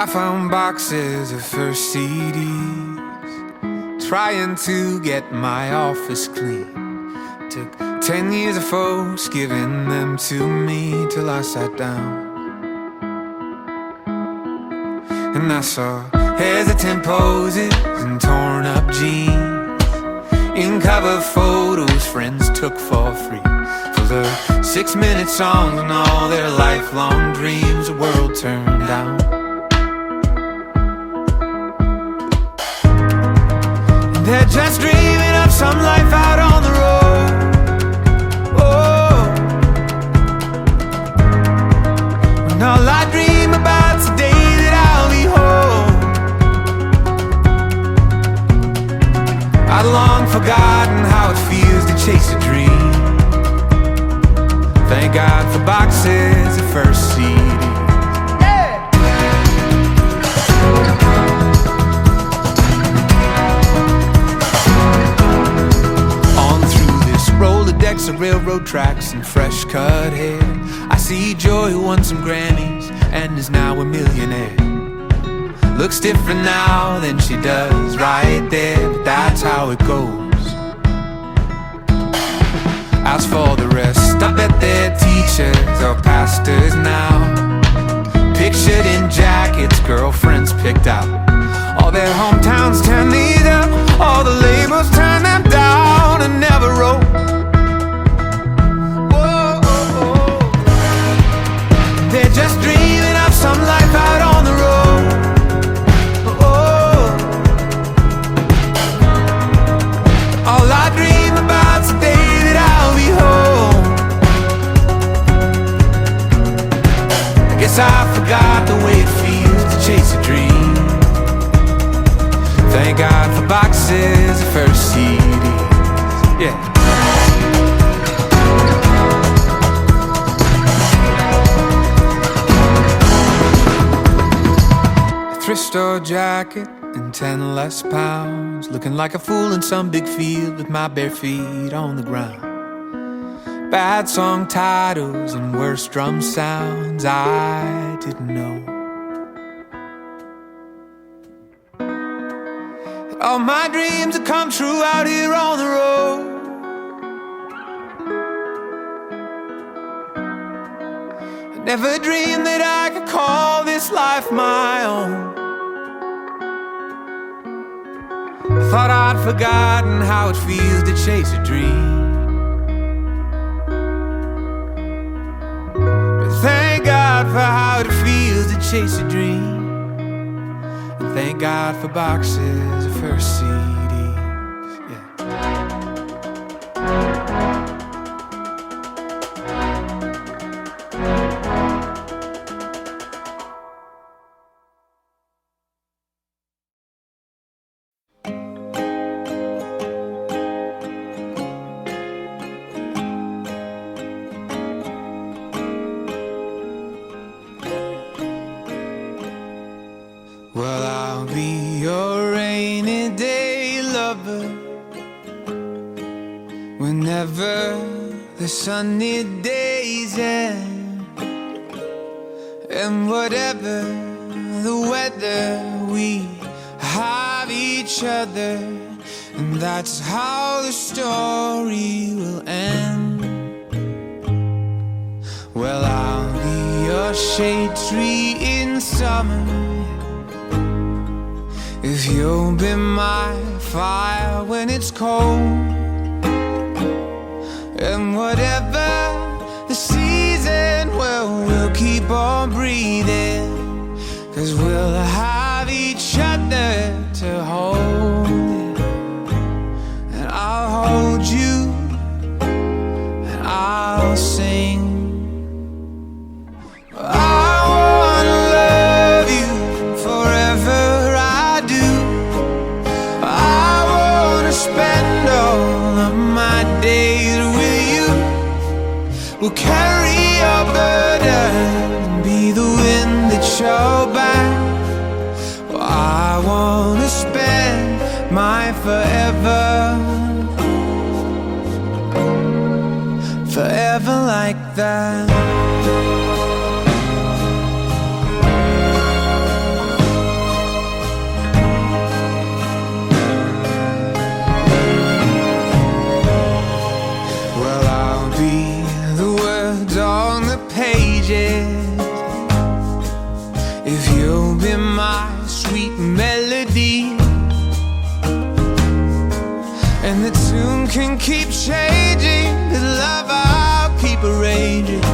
I found boxes of first CDs, trying to get my office clean. Took 10 years of folks giving them to me till I sat down. And I saw hesitant poses and torn up jeans, in cover photos friends took for free, full of 6-minute songs and all their lifelong dreams. The world turned down. And they're just dreaming of some life out on the road. Oh, when all I dream about today that I'll be home. I'd long forgotten how it feels to chase a dream. Thank God for boxes of first CDs. On through this Rolodex of railroad tracks and fresh cut hair, I see Joy who won some Grammys and is now a millionaire. Looks different now than she does right there, but that's how it goes. As for the rest, I bet they're teachers or pastors now, pictured in jackets girlfriends picked out. All their hometowns turn these up, all the labels turn them down and never wrote. Whoa, oh, oh. They're just dreaming of some life out on the road. All I dream about today that I'll be home. I guess I forgot the way it feels to chase a dream. Thank God for boxes of first CDs. Yeah. A thrift store jacket and 10 less pounds, looking like a fool in some big field with my bare feet on the ground. Bad song titles and worse drum sounds I didn't know. All my dreams have come true out here on the road. I never dreamed that I could call this life my own. Thought I'd forgotten how it feels to chase a dream. But thank God for how it feels to chase a dream. And thank God for boxes of first CDs. Yeah. Well, I'll be your rainy day lover whenever the sunny days end, and whatever the weather, we have each other, and that's how the story will end. Well, I'll be your shade tree in summer if you'll be my fire when it's cold. And whatever the season, well, we'll keep on breathing, 'cause we'll have each other to hold. And I'll hold you and I'll sing. I wanna love you forever, I do. I wanna spend all of my days with you. We'll carry your burden, be the wind at your back. Well, I wanna spend my forever, forever like that. pages. If you'll be my sweet melody, and the tune can keep changing, the love I'll keep arranging.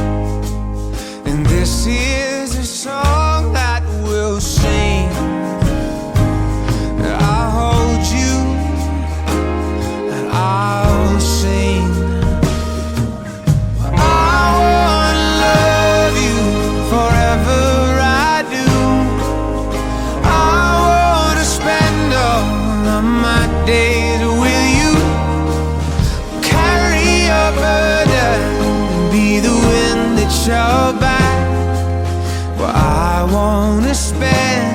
And this is a song that we'll sing. I'll hold you and I'll sing. I wanna love you forever, I do. I wanna spend all of my days with you. Carry your burden and be the wind that shall back. Well, I wanna spend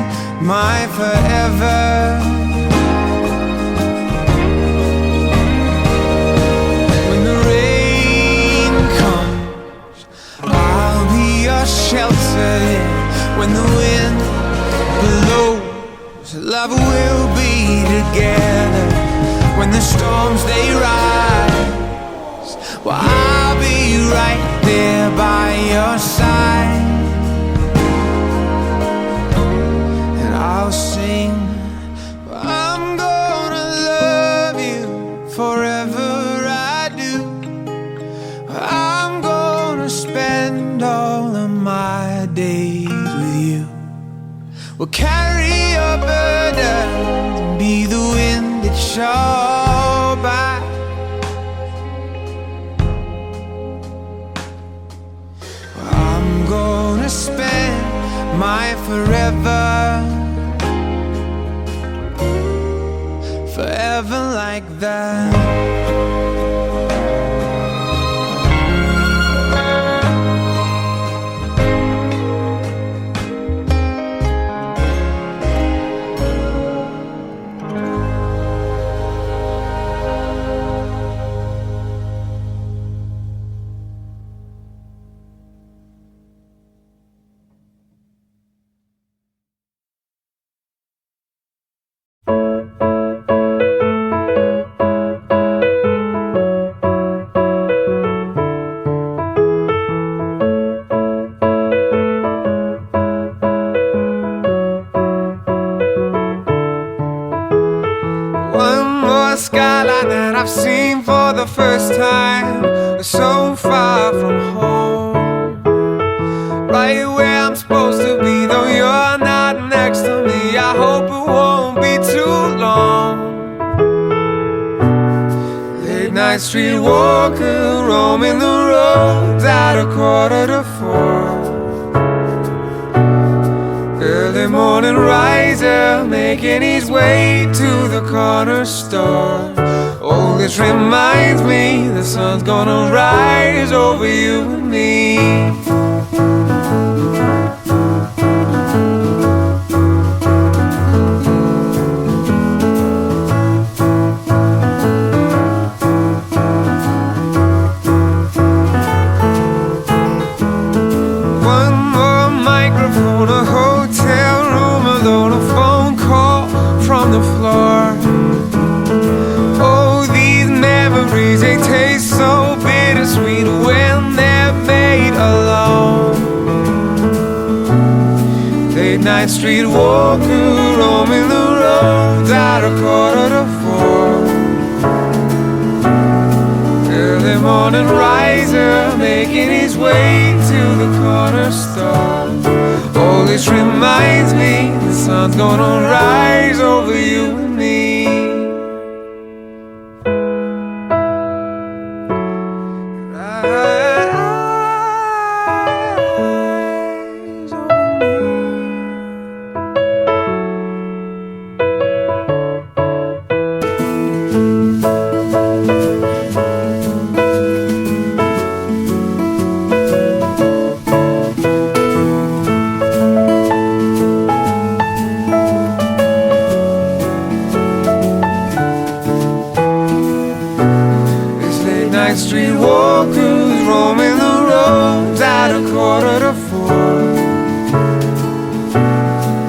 my forever. When the rain comes, I'll be your shelter. When the wind blows, love will be together. When the storms they rise, well, I'll be right there by your side. And I'll sing, I'm gonna love you forever, I do. I'm gonna spend all of my days with you. Well, carry your burden and be the wind that shall by. Well, I'm gonna spend my forever, forever like that. Skyline that I've seen for the first time, so far from home, right where I'm supposed to be, though you're not next to me. I hope it won't be too long. Late night street walker, roaming the roads at 3:45. Early morning riser, making his way to the corner store. Oh, this reminds me the sun's gonna rise over you and me. One more microphone, a hotel room alone, a phone call from the floor. Oh, these memories, they taste so bittersweet when they're made alone. Late night street walker, roaming the roads at 3:45. Early morning riser, making his way to the corner store. Oh, this reminds me the sun's gonna rise over you and me. Street walkers, roaming the roads at 3:45.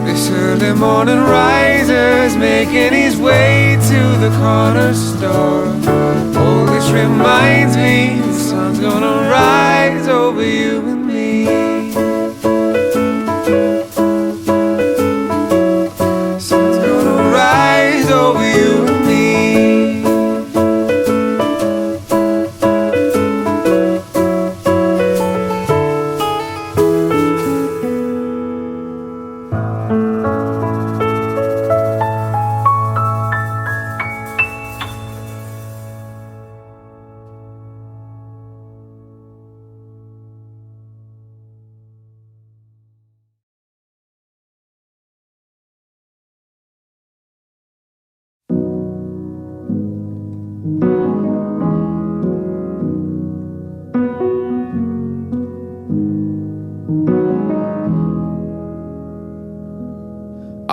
This early morning riser's making his way to the corner store. Oh, this reminds me the sun's gonna rise over you and me.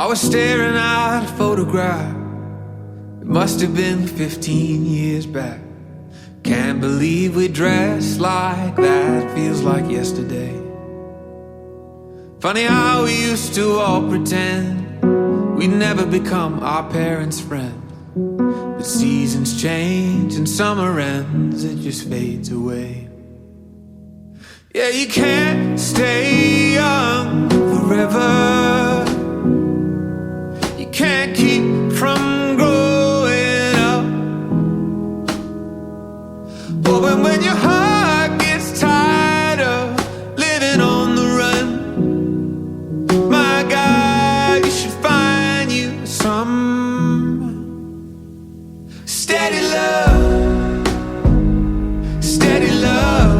was staring at a photograph. It must have been 15 years back. Can't believe we dressed like that. Feels like yesterday. Funny how we used to all pretend we'd never become our parents' friends. But seasons change and summer ends, it just fades away. Yeah, you can't stay young forever. You can't keep from growing up. But when your heart gets tired of living on the run, my God, you should find you some steady love, steady love.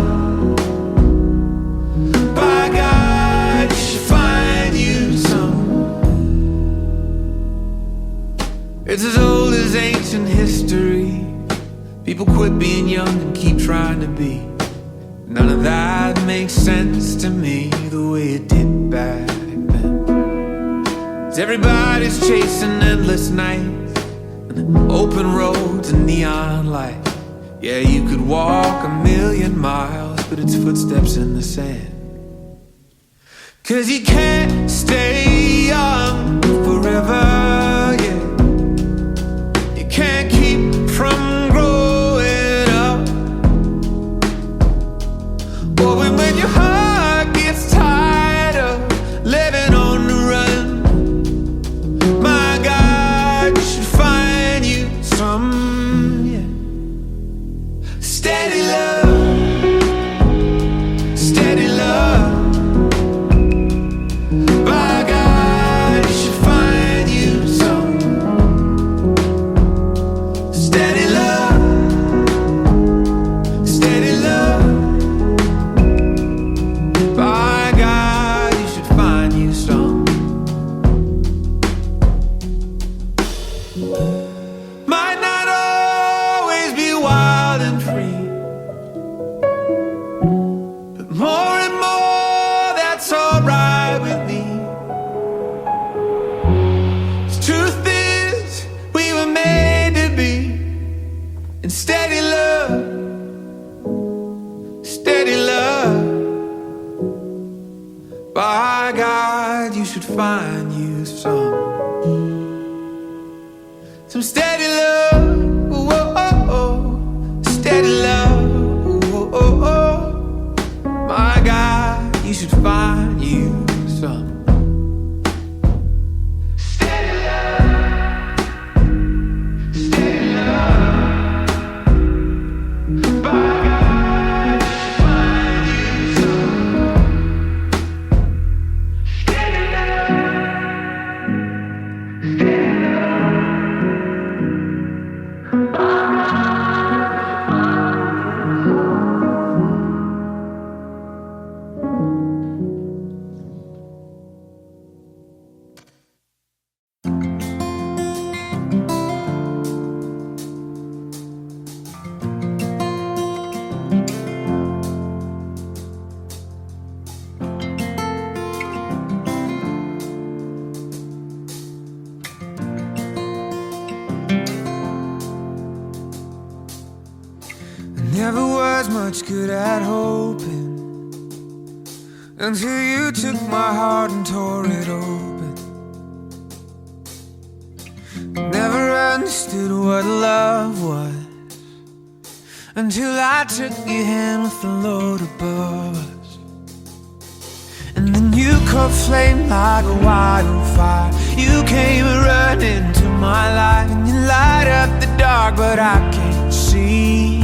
By God, you should find you some. It's as old as ancient history. People quit being young and keep trying to be. None of that makes sense to me the way it did back then. 'Cause everybody's chasing endless nights and open roads and neon lights. Yeah, you could walk a million miles, but it's footsteps in the sand. 'Cause you can't stay young forever, yeah. You can't keep from growing up. But when your heart gets tired of living on the run, my God, you should find you some, yeah. Steady love, steady love. By God, you should find you some steady love, steady love. By God, you should find you some. Might not always be wild and free, but more and more, that's alright with me. The truth is, we were made to be in steady love, steady love. By God, you should find you some steady love, oh, oh, oh. Steady love, oh, oh, oh. My God, you should find you some steady love, steady love. By God, you should find you some steady love, steady love. Never was much good at hoping until you took my heart and tore it open. Never understood what love was until I took your hand with a load above us. And then you caught flame like a wildfire. You came running to my life and you light up the dark, but I can't see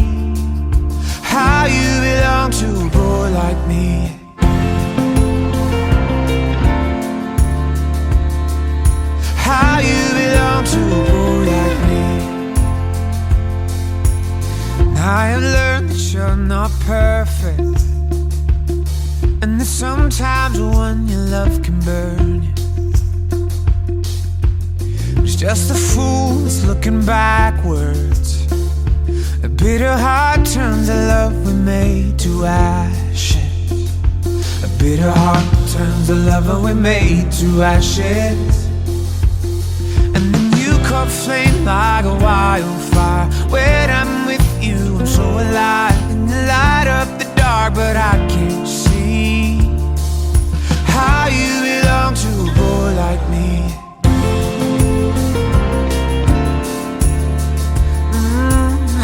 how you belong to a boy like me. How you belong to a boy like me. And I have learned that you're not perfect, and that sometimes the one you love can burn you. It's just a fool that's looking backwards. A bitter heart turns the love we made to ashes. A bitter heart turns the lover we made to ashes. cup flame like a wildfire. When I'm with you, I'm so alive. And you light up the dark, but I can't see how you belong to a boy like me.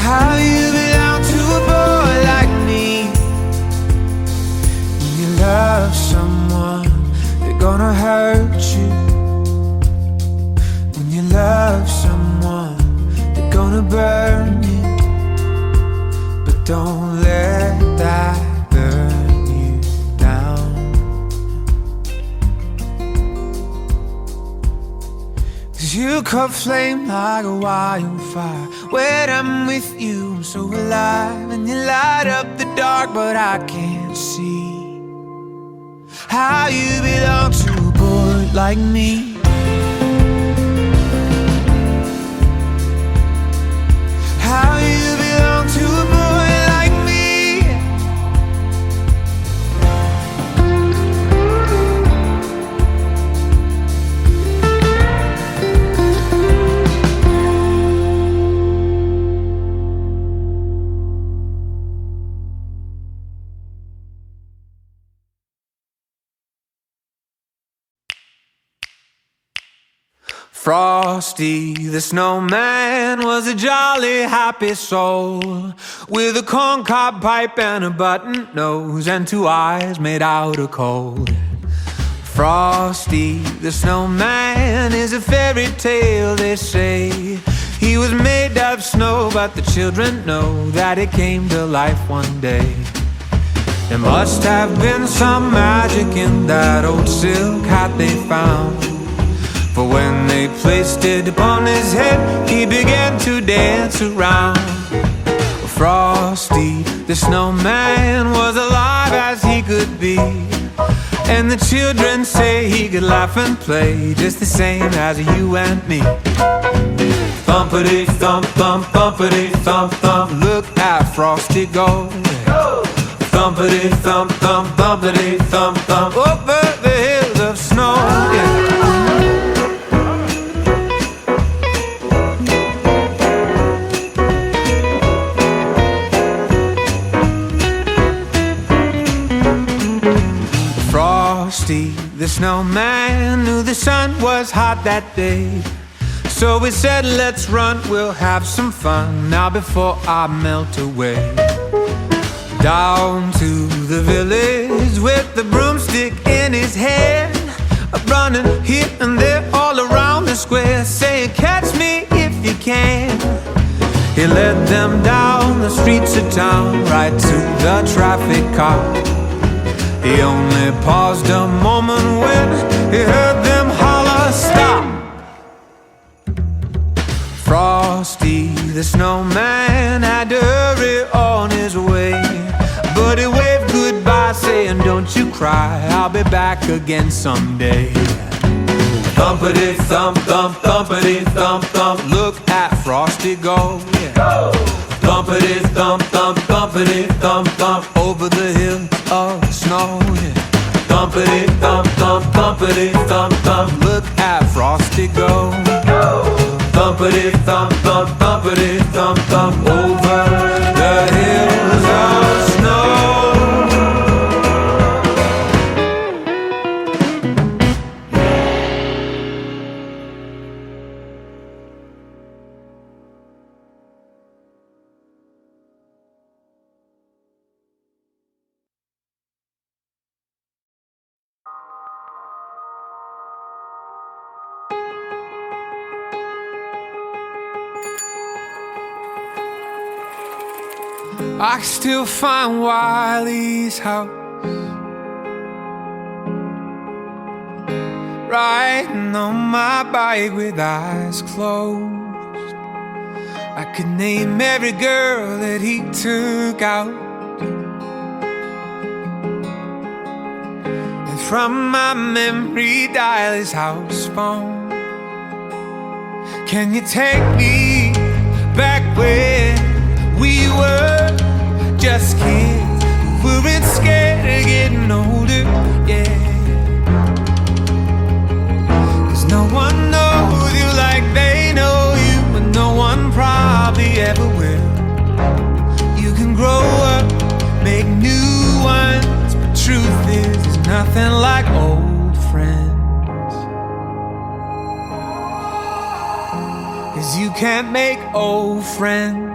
How you belong to a boy like me. When you love someone, they're gonna hurt you. When you love someone, they're gonna burn you. But don't let that burn you down. 'Cause you could flame like a wildfire. When I'm with you, I'm so alive. And you light up the dark, but I can't see how you belong to a boy like me. How you belong to a boy like me. Frosty the snowman was a jolly happy soul, with a corncob pipe and a button nose and 2 eyes made out of coal. Frosty the snowman is a fairy tale, they say. He was made of snow, but the children know that it came to life one day. There must have been some magic in that old silk hat they found, for when they placed it upon his head, he began to dance around. Frosty the snowman was alive as he could be, and the children say he could laugh and play just the same as you and me. Thumpity thump thump, thumpity thump thump, look at Frosty go. Thumpity thump thump, thumpity thump thump, over the hills of snow. Yeah. Frosty the snowman knew the sun was hot that day, so we said, let's run, we'll have some fun now before I melt away. Down to the village with the broomstick in his hand, running here and there all around the square, saying, catch me if you can. He led them down the streets of town, right to the traffic cop. He only paused a moment when he heard them holler, stop. Frosty the snowman had to hurry on his way, but he waved goodbye saying, don't you cry, I'll be back again someday. Thumpity thump thump, thumpity thump thump, look at Frosty go. Yeah. Thumpity thump thump, thumpity thump thump, over the hill of snow. Yeah. Thumpity thump thump, thumpity thump thump, look at Frosty go. Thumpity thump thump, thumpity thump thump, over the hills of snow. I can still find Wiley's house, riding on my bike with eyes closed. I could name every girl that he took out, and from my memory dial his house phone. Can you take me back when we were just kids, we weren't scared of getting older, yeah. 'Cause no one knows you like they know nothing like old friends. 'Cause you can't make old friends.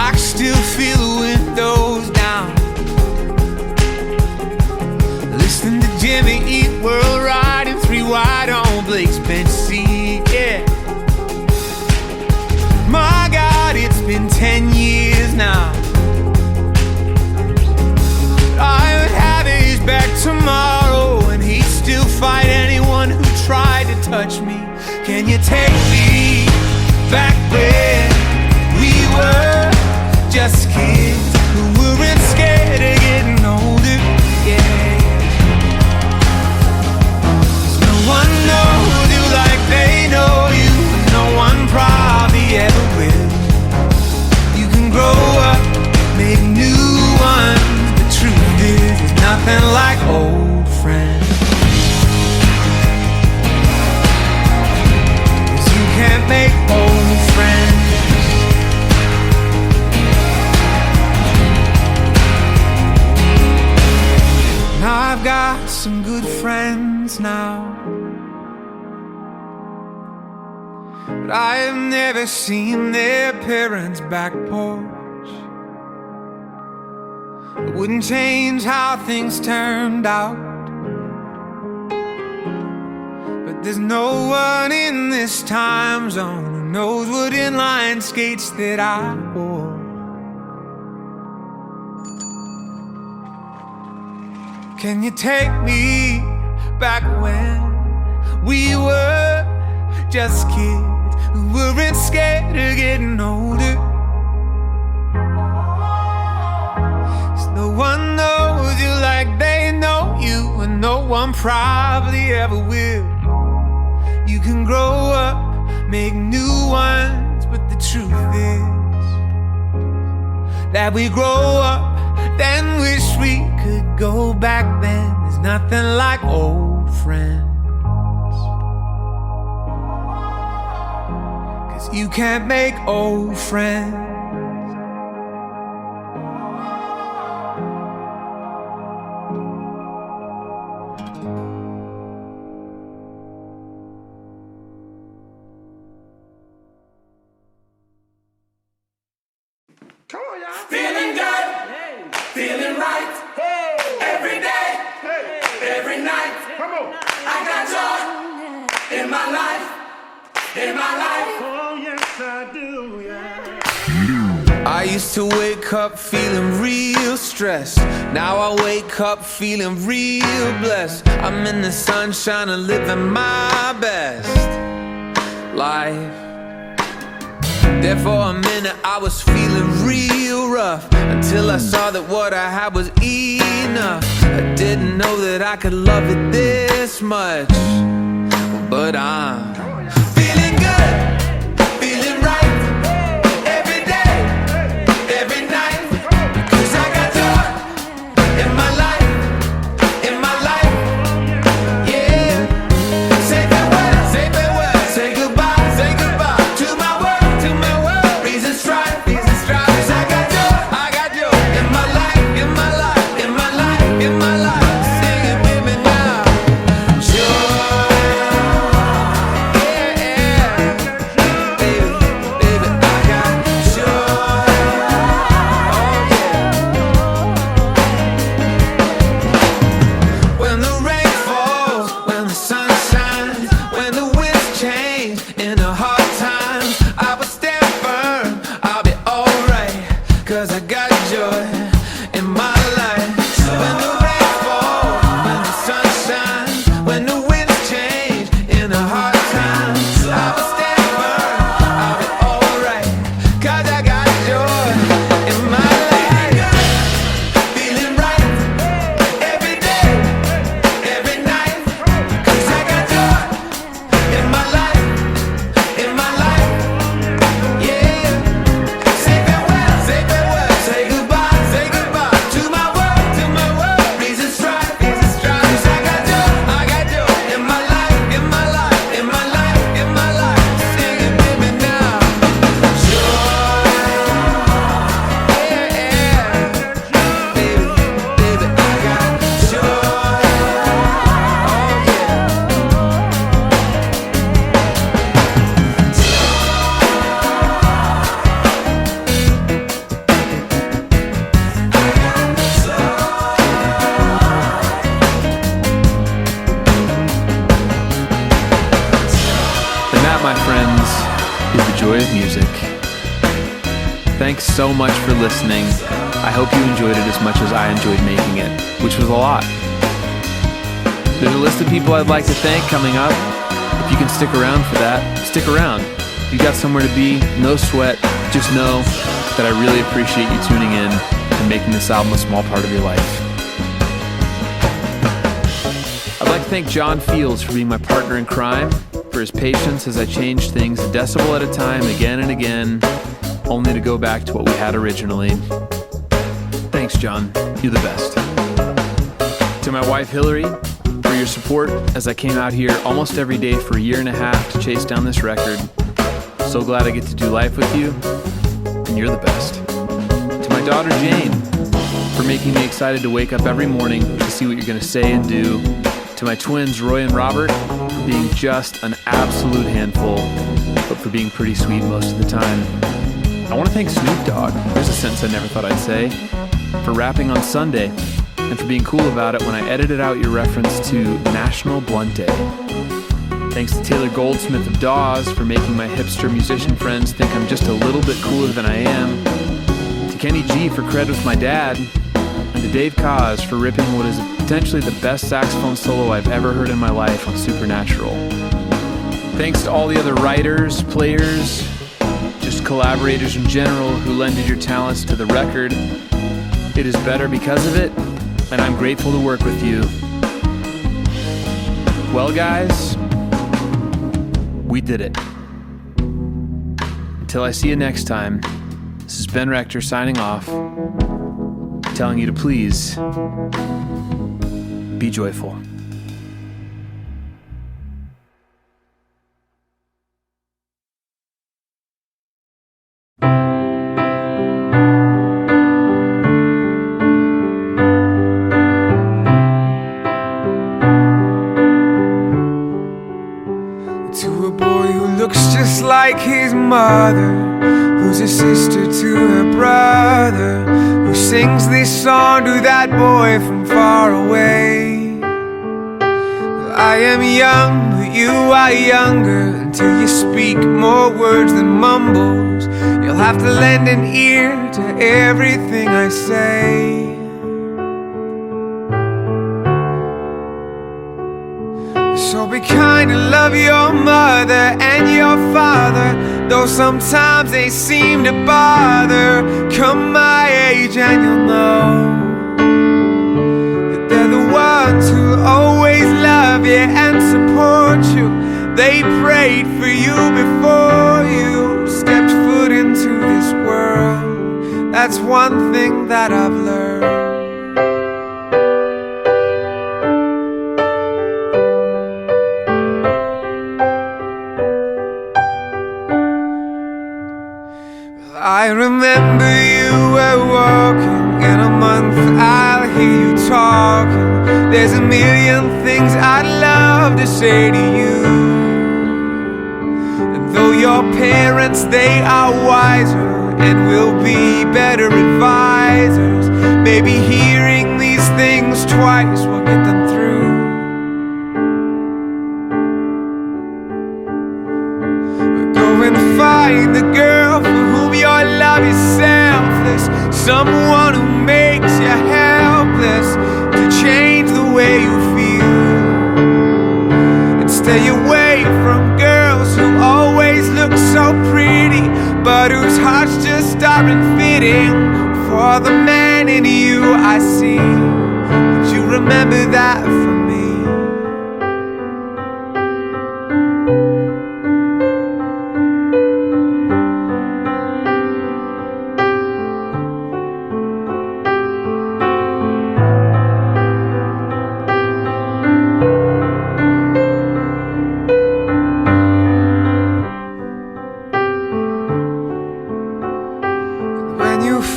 I can still feel the windows down, listening to Jimmy Eat World riding 3 wide on Blake's bench seat. Yeah, my God, it's been 10 years now. I would have his back tomorrow, and he'd still fight anyone who tried to touch me. Can you take me back when we were just kids who weren't scared of getting older? Yeah. 'Cause no one knows you like they know you, and no one probably ever will. You can grow up, make new ones, but truth is, there's nothing like old friends. 'Cause you can't make old friends. I've got some good friends now, but I have never seen their parents' back porch. It wouldn't change how things turned out, but there's no one in this time zone who knows what inline skates that I wore. Can you take me back when we were just kids who weren't scared of getting older? 'Cause no one knows you like they know you, and no one probably ever will. You can grow up, make new ones, but the truth is that we grow up, then wish we could go back then. There's nothing like old friends. 'Cause you can't make old friends. Come on, y'all. Feeling good, feeling right. Every day, every night. Come on. I got joy in my life, in my life. Oh, yes, I do, yeah. I used to wake up feeling real stressed. Now I wake up feeling real blessed. I'm in the sunshine and living my best life. There for a minute I was feeling real rough, until I saw that what I had was enough. I didn't know that I could love it this much, but I'm feeling good, feeling right. Every day, every night. 'Cause I got joy in my life, in my life. Yeah. Say farewell, say farewell, say goodbye, say goodbye to my world. Reasons strive, 'cause I got joy in my life, in my life, in my life, in my life. Sing it with me now. Joy, yeah, yeah. Baby, baby, I got joy. Oh yeah. When the rain falls, when the sun shines, when the winds change in the hard times, I will stand firm, I'll be alright, 'cause I got joy in my life. When the rain falls, when the sun shines, when the winds change in the hard times, I will stand firm, I'll be alright, 'cause I got joy in my life. Feeling right every day, every night. 'Cause I got joy in my life, in my life. Yeah. Say farewell, say farewell, say goodbye to my world, to my world. Reasons strive, 'cause I got joy in my life, in my life, in my life, in my life. Sing it with me now. Joy, Thanks so much for listening. I hope you enjoyed it as much as I enjoyed making it, which was a lot. There's a list of people I'd like to thank coming up. If you can stick around for that, stick around. You got somewhere to be, no sweat. Just know that I really appreciate you tuning in and making this album a small part of your life. I'd like to thank John Fields for being my partner in crime, for his patience as I changed things a decibel at a time again and again, only to go back to what we had originally. Thanks, John. You're the best. To my wife, Hillary, for your support as I came out here almost every day for a year and a half to chase down this record. So glad I get to do life with you, and you're the best. To my daughter, Jane, for making me excited to wake up every morning to see what you're going to say and do. To my twins, Roy and Robert, for being just an absolute handful, but for being pretty sweet most of the time. I want to thank Snoop Dogg, there's a sentence I never thought I'd say, for rapping on Sunday, and for being cool about it when I edited out your reference to National Blunt Day. Thanks to Taylor Goldsmith of Dawes for making my hipster musician friends think I'm just a little bit cooler than I am. To Kenny G for credit with my dad, and to Dave Koz for ripping what is potentially the best saxophone solo I've ever heard in my life on Supernatural. Thanks to all the other writers, players, just collaborators in general who lended your talents to the record. It is better because of it, and I'm grateful to work with you. Well, guys, we did it. Until I see you next time, this is Ben Rector signing off, telling you to please be joyful. Like his mother, who's a sister to her brother, who sings this song to that boy from far away. I am young, but you are younger. Until you speak more words than mumbles, you'll have to lend an ear to everything I say. So be kind and love your mother and your father, though sometimes they seem to bother. Come my age and you'll know that they're the ones who'll always love you and support you. They prayed for you before you stepped foot into this world. That's one thing that I've learned. I remember you were walking. In a month I'll hear you talking. There's a million things I'd love to say to you. And though your parents, they are wiser and will be better advisors, maybe hearing these things twice will get them through. But go and find the girl for whom your love is selfless, someone who makes you helpless to change the way you feel. And stay away from girls who always look so pretty, but whose hearts just aren't fitting for the man in you I see. Would you remember that for me?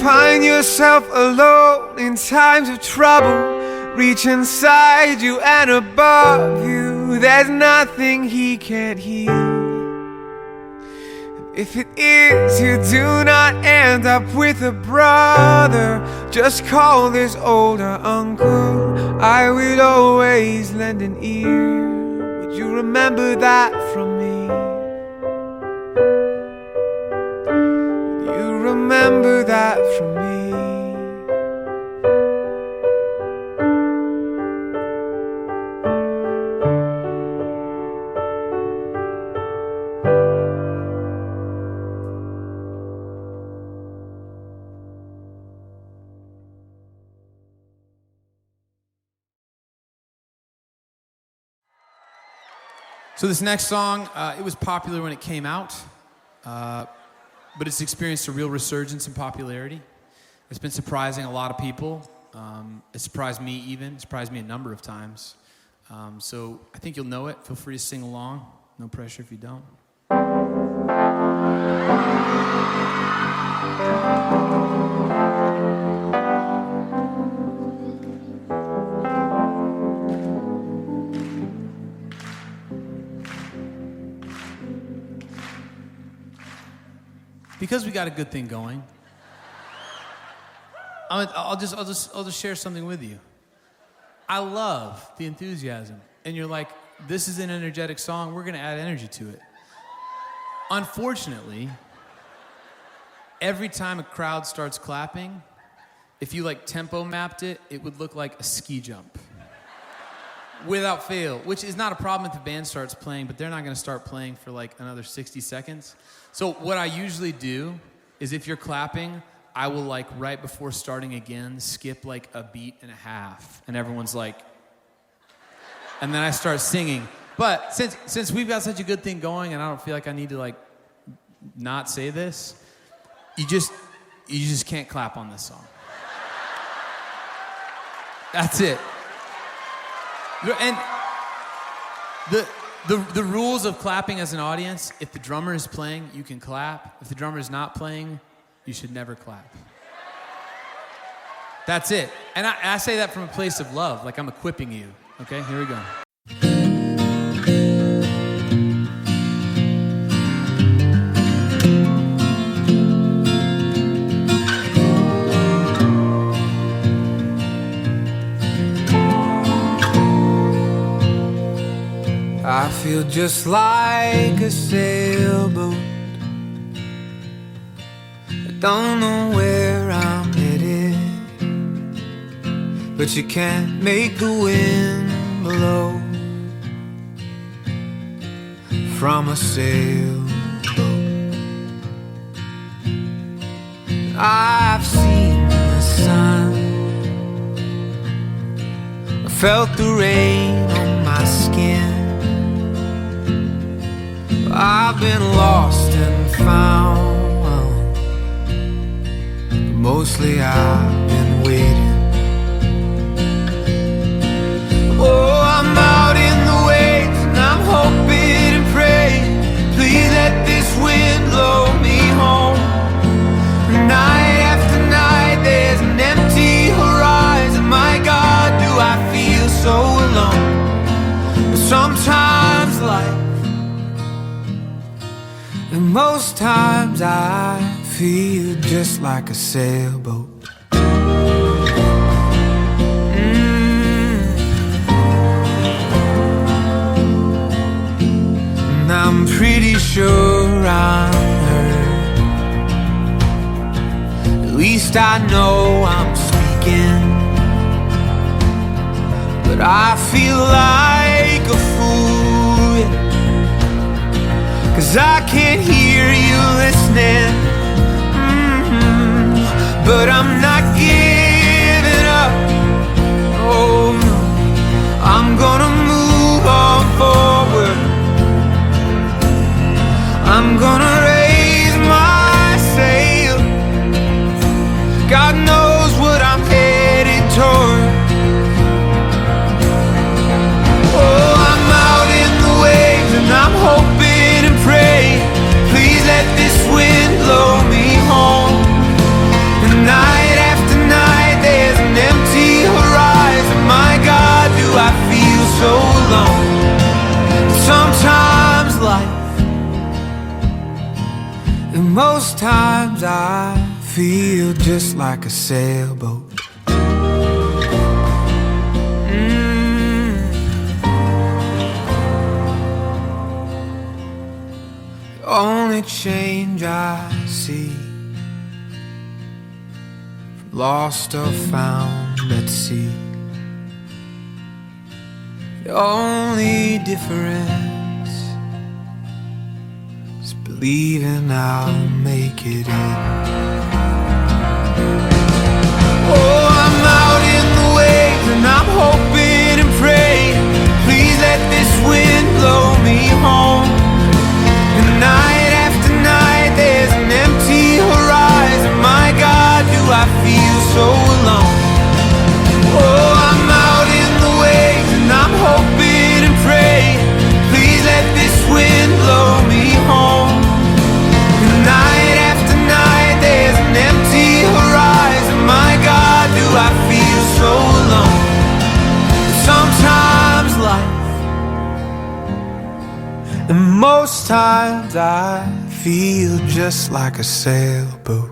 Find yourself alone in times of trouble, reach inside you and above you. There's nothing he can't heal. And if it is, you do not end up with a brother. Just call this older uncle. I will always lend an ear. Would you remember that from me? Would you remember remember that from me. So this next song, it was popular when it came out, but it's experienced a real resurgence in popularity. It's been surprising a lot of people. It surprised me even. It surprised me a number of times. So I think you'll know it. Feel free to sing along. No pressure if you don't. Because we got a good thing going, I'll just share something with you. I love the enthusiasm, and you're like, this is an energetic song. We're gonna add energy to it. Unfortunately, every time a crowd starts clapping, if you like tempo mapped it, it would look like a ski jump. Without fail, which is not a problem if the band starts playing, but they're not gonna start playing for like another 60 seconds. So what I usually do is if you're clapping, I will like right before starting again, skip like a beat and a half, and everyone's like, and then I start singing. But since we've got such a good thing going, and I don't feel like I need to like not say this, you just can't clap on this song. That's it. And the rules of clapping as an audience, if the drummer is playing, you can clap. If the drummer is not playing, you should never clap. That's it. And I say that from a place of love, like I'm equipping you. Okay, here we go. I feel just like a sailboat. I don't know where I'm headed, but you can't make the wind blow from a sailboat. I've seen the sun, I felt the rain on my skin. I've been lost and found, but mostly I've been waiting. Oh, I'm out in the waves and I'm hoping and praying, please let this wind blow me home. Night after night there's an empty horizon. My God, do I feel so alone. But sometimes life, and most times I feel just like a sailboat. And I'm pretty sure I'm hurt. At least I know I'm speaking, but I feel like a fool, yeah. 'Cause I can't hear you listening, but I'm not giving up. Oh no, I'm gonna move on forward. I'm gonna raise my sail. God knows what I'm headed toward. Oh, I'm out in the waves and I'm hoping and praying, please let this wind blow me home. And night after night there's an empty horizon. My God, do I feel so alone. Sometimes life, and most times I feel just like a sailboat. The only change I see lost or found at sea. The only difference is believing I'll make it in. Oh, I'm out in the waves and I'm hoping and praying, please let this wind blow me home. And night after night there's an empty horizon. My God, do I feel so alone. Oh, I'm out in the waves and I'm hoping and praying, please let this wind blow me home. And night after night there's an empty horizon. My God, do I feel so alone. Sometimes life, and most times I feel just like a sailboat.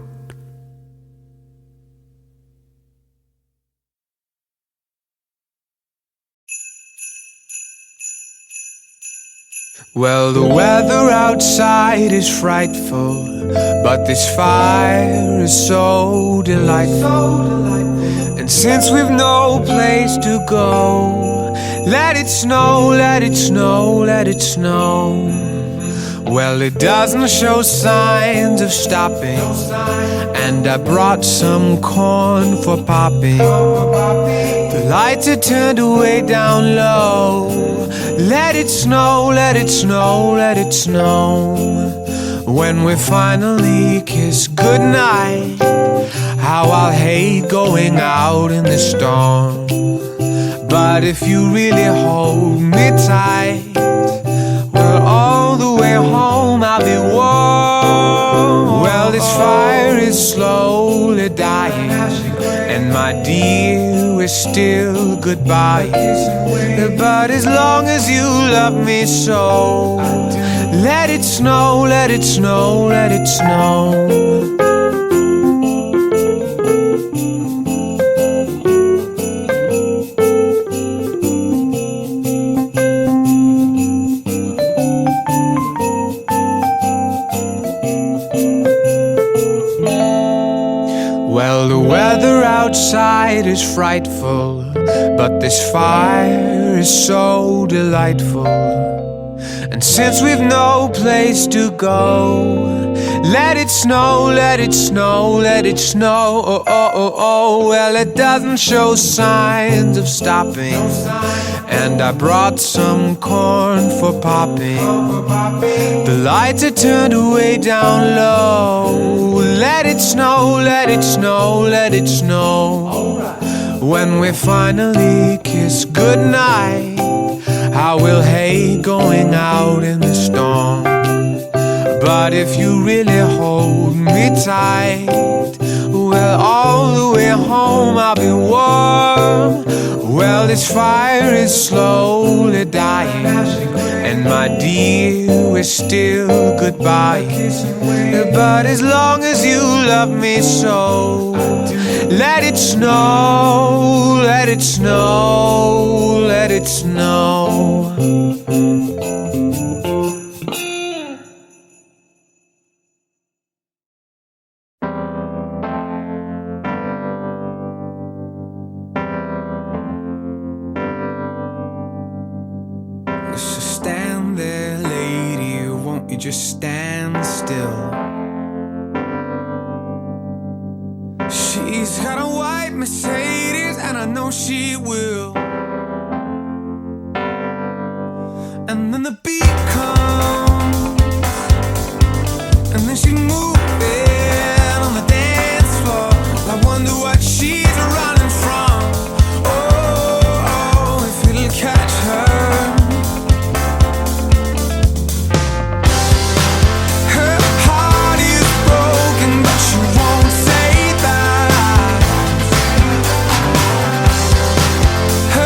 Well, the weather outside is frightful, but this fire is so delightful. And since we've no place to go, let it snow, let it snow, let it snow. Well, it doesn't show signs of stopping, and I brought some corn for popping. The lights are turned way down low. Let it snow, let it snow, let it snow. When we finally kiss goodnight, how I'll hate going out in the storm. But if you really hold me tight, well, all the way home I'll be warm. Well, this fire is slowly dying, and my dear, we're still goodbye. But as long as you love me so, let it snow, let it snow, let it snow. Well, the weather outside is frightful, but this fire is so delightful. And since we've no place to go, let it snow, let it snow, let it snow. Oh, oh, oh, oh. Well, it doesn't show signs of stopping, and I brought some corn for popping. The lights are turned way down low. Let it snow, let it snow, let it snow. When we finally kiss goodnight, how we'll hate going out in the storm. But if you really hold me tight, well, all the way home I'll be warm. Well, this fire is slowly dying, and my dear, we're still goodbye. But as long as you love me so, let it snow, let it snow, let it snow. So stand there, lady, won't you just stand still? She's got a white Mercedes, and I know she will. And then the beat comes, and then she's moving on the dance floor. I wonder what she's running from. Oh, if it'll catch her. Her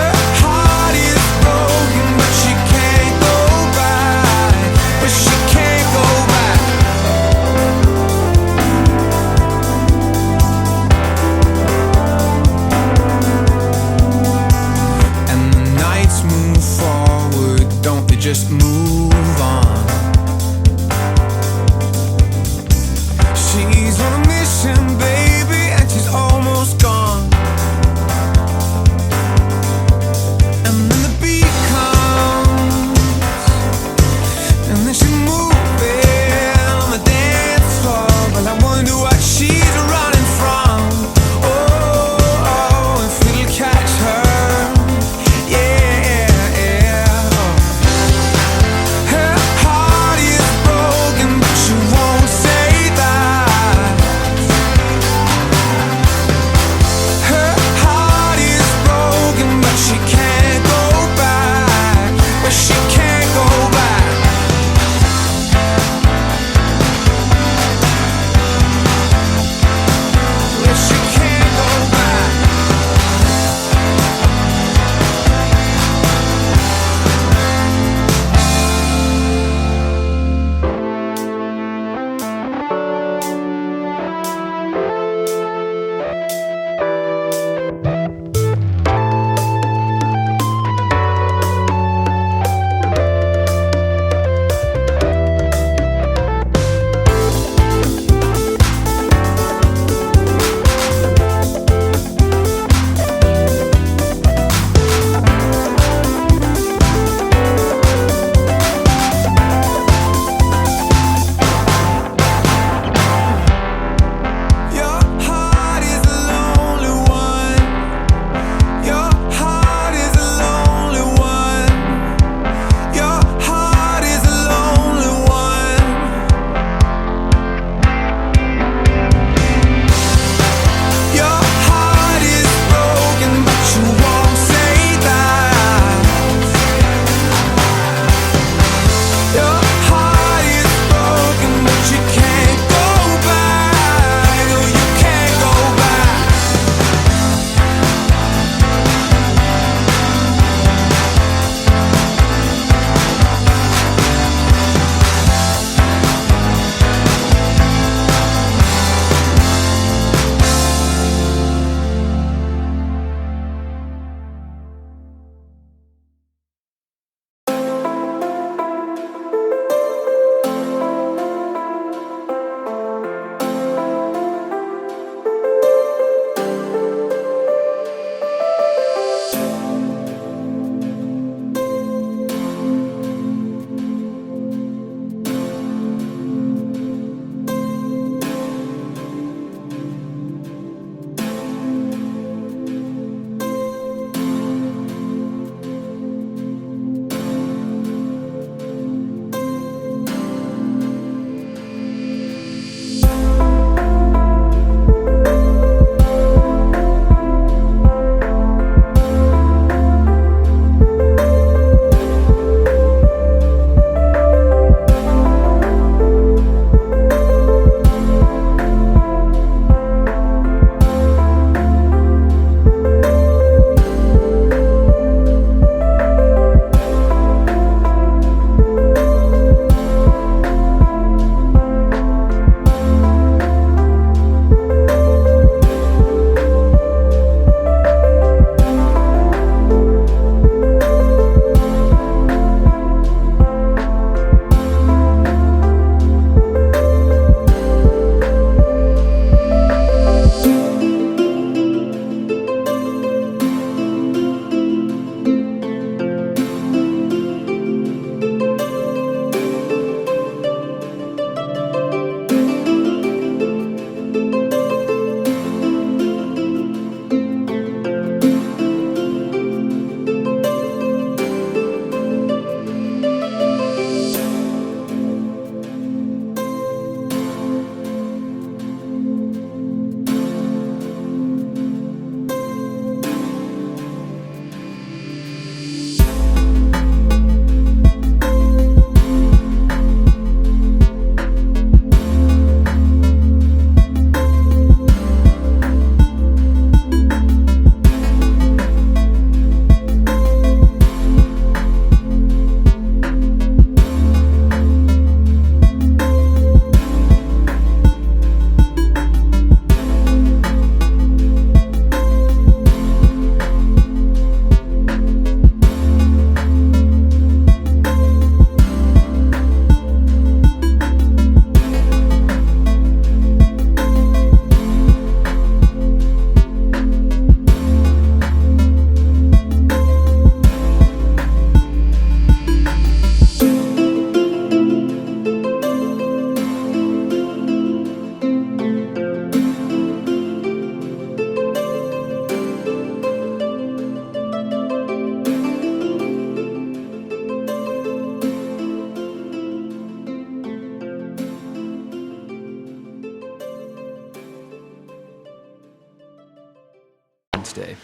Valentine's Day.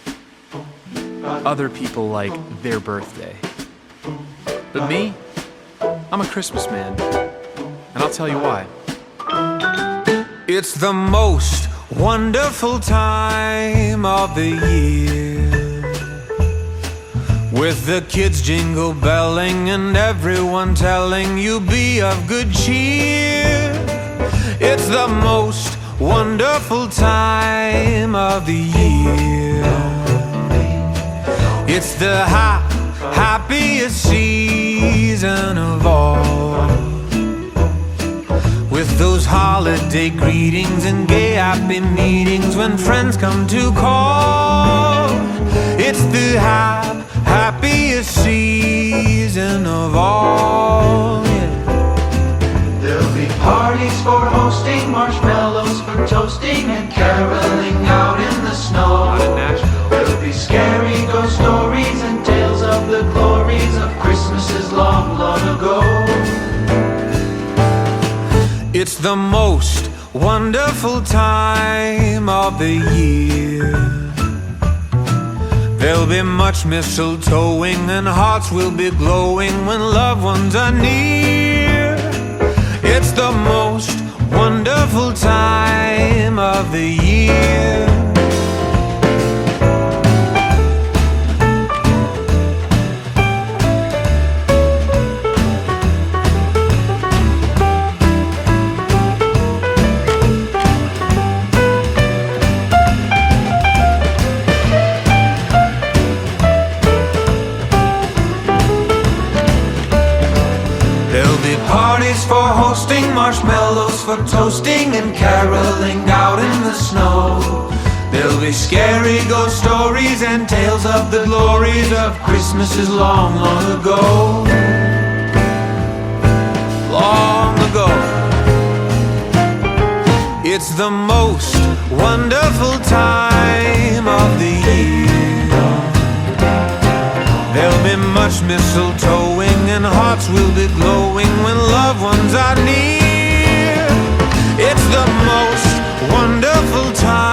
Other people like their birthday. But me, I'm a Christmas man. And I'll tell you why. It's the most wonderful time of the year, with the kids jingle belling and everyone telling you be of good cheer. It's the most wonderful time of the year. It's the happiest season of all, with those holiday greetings and gay happy meetings when friends come to call. It's the happiest season of all, yeah. There'll be parties for hosting, marshmallows for toasting, and caroling out in the snow. There'll be scary ghost stories and tales of the glories of Christmases long, long ago. It's the most wonderful time of the year. There'll be much mistletoeing and hearts will be glowing when loved ones are near. It's the most wonderful time of the year. Parties for hosting, marshmallows for toasting, and caroling out in the snow. There'll be scary ghost stories and tales of the glories of Christmases long, long ago. Long ago. It's the most wonderful time of the year. There'll be much mistletoeing and hearts will be glowing when loved ones are near. It's the most wonderful time